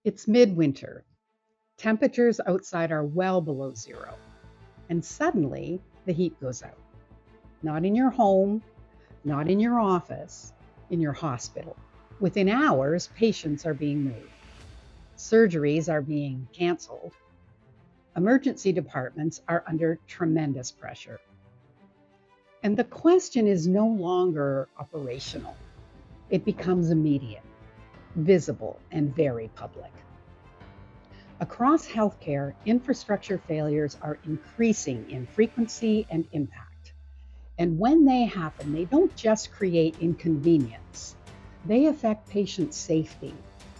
It's midwinter. Temperatures outside are well below zero. And suddenly the heat goes out. Not in your home, not in your office, in your hospital. Within hours, patients are being moved. Surgeries are being canceled. Emergency departments are under tremendous pressure. And the question is no longer operational. It becomes immediate, visible, and very public. Across healthcare, infrastructure failures are increasing in frequency and impact. And when they happen, they don't just create inconvenience, they affect patient safety,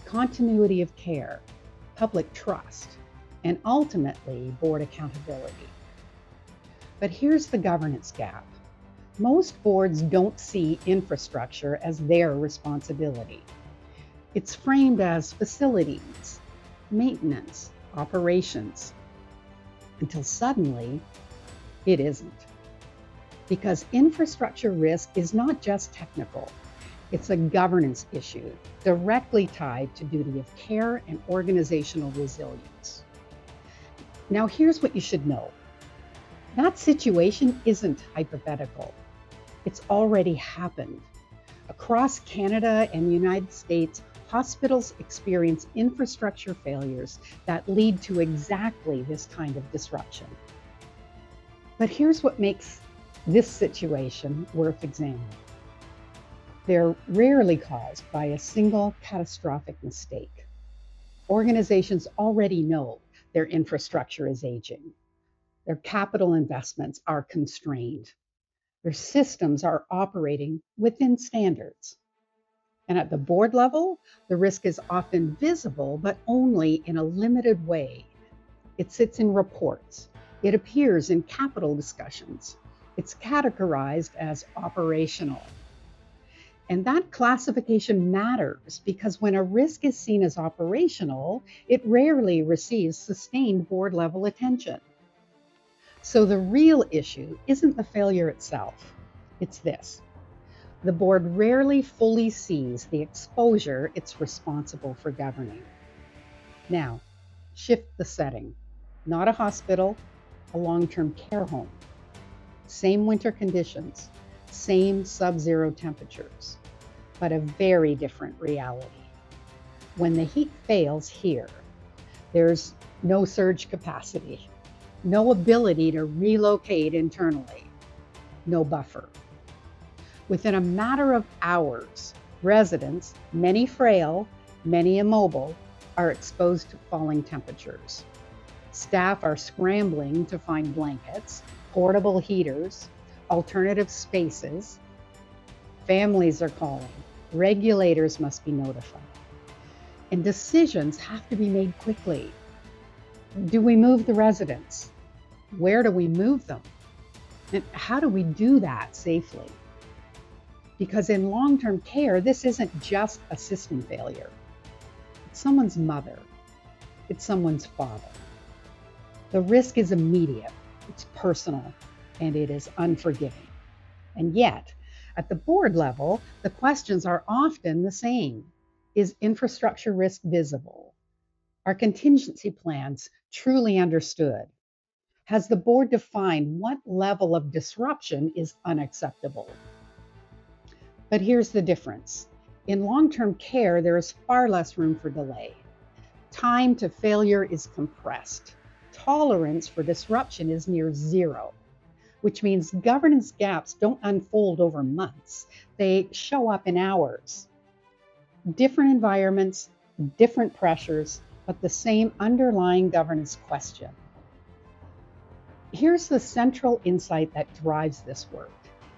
continuity of care, public trust, and ultimately board accountability. But here's the governance gap. Most boards don't see infrastructure as their responsibility. It's framed as facilities, maintenance, operations, until suddenly it isn't. Because infrastructure risk is not just technical, it's a governance issue directly tied to duty of care and organizational resilience. Now, here's what you should know. That situation isn't hypothetical. It's already happened. Across Canada and the United States, hospitals experience infrastructure failures that lead to exactly this kind of disruption. But here's what makes this situation worth examining. They're rarely caused by a single catastrophic mistake. Organizations already know their infrastructure is aging. Their capital investments are constrained. Their systems are operating within standards. And at the board level, the risk is often visible, but only in a limited way. It sits in reports. It appears in capital discussions. It's categorized as operational. And that classification matters because when a risk is seen as operational, it rarely receives sustained board level attention. So the real issue isn't the failure itself, it's this. The board rarely fully sees the exposure it's responsible for governing. Now, shift the setting. Not a hospital, a long-term care home. Same winter conditions, same sub-zero temperatures, but a very different reality. When the heat fails here, there's no surge capacity, no ability to relocate internally, no buffer. Within a matter of hours, residents, many frail, many immobile, are exposed to falling temperatures. Staff are scrambling to find blankets, portable heaters, alternative spaces. Families are calling. Regulators must be notified. And decisions have to be made quickly. Do we move the residents? Where do we move them? And how do we do that safely? Because in long-term care, this isn't just a system failure. It's someone's mother. It's someone's father. The risk is immediate, it's personal, and it is unforgiving. And yet, at the board level, the questions are often the same. Is infrastructure risk visible? Are contingency plans truly understood? Has the board defined what level of disruption is unacceptable? But here's the difference. In long-term care, there is far less room for delay. Time to failure is compressed. Tolerance for disruption is near zero, which means governance gaps don't unfold over months. They show up in hours. Different environments, different pressures, but the same underlying governance question. Here's the central insight that drives this work.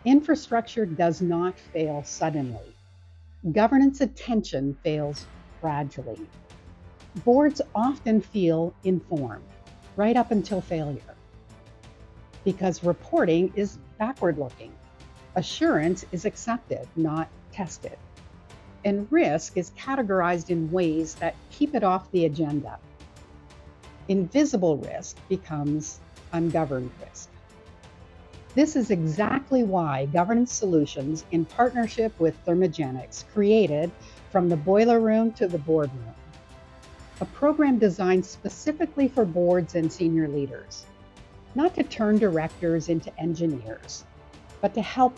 Infrastructure does not fail suddenly. Governance attention fails gradually. Boards often feel informed right up until failure because reporting is backward-looking. Assurance is accepted, not tested. And risk is categorized in ways that keep it off the agenda. Invisible risk becomes ungoverned risk. This is exactly why Governance Solutions, in partnership with Thermogenics, created From the Boiler Room to the Boardroom, a program designed specifically for boards and senior leaders, not to turn directors into engineers, but to help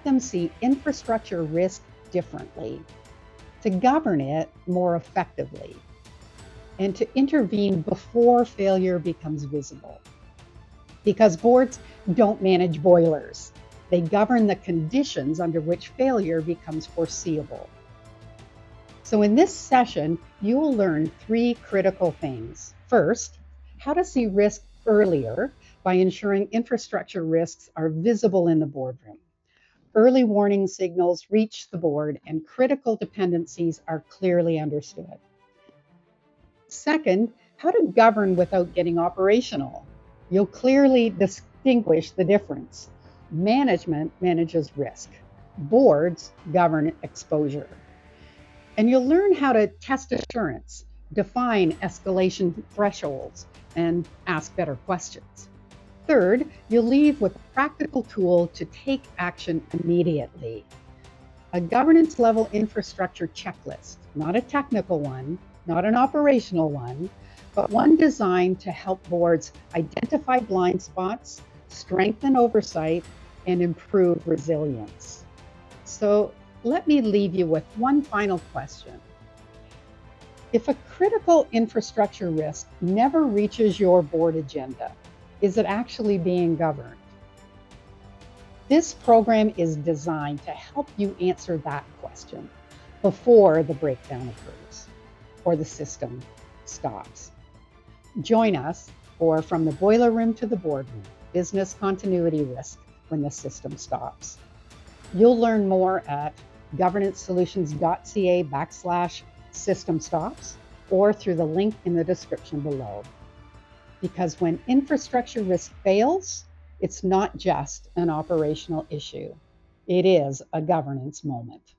them see infrastructure risk differently, to govern it more effectively, and to intervene before failure becomes visible. Because boards don't manage boilers. They govern the conditions under which failure becomes foreseeable. So in this session, you will learn 3 critical things. First, how to see risk earlier by ensuring infrastructure risks are visible in the boardroom. Early warning signals reach the board and critical dependencies are clearly understood. Second, how to govern without getting operational. You'll clearly distinguish the difference. Management manages risk. Boards govern exposure. And you'll learn how to test assurance, define escalation thresholds, and ask better questions. Third, you'll leave with a practical tool to take action immediately. A governance level infrastructure checklist, not a technical one, not an operational one, but one designed to help boards identify blind spots, strengthen oversight, and improve resilience. So let me leave you with one final question. If a critical infrastructure risk never reaches your board agenda, is it actually being governed? This program is designed to help you answer that question before the breakdown occurs or the system stops. Join us for From the Boiler Room to the Boardroom, Business Continuity Risk when the system stops. You'll learn more at governancesolutions.ca/system stops or through the link in the description below. Because when infrastructure risk fails, it's not just an operational issue. It is a governance moment.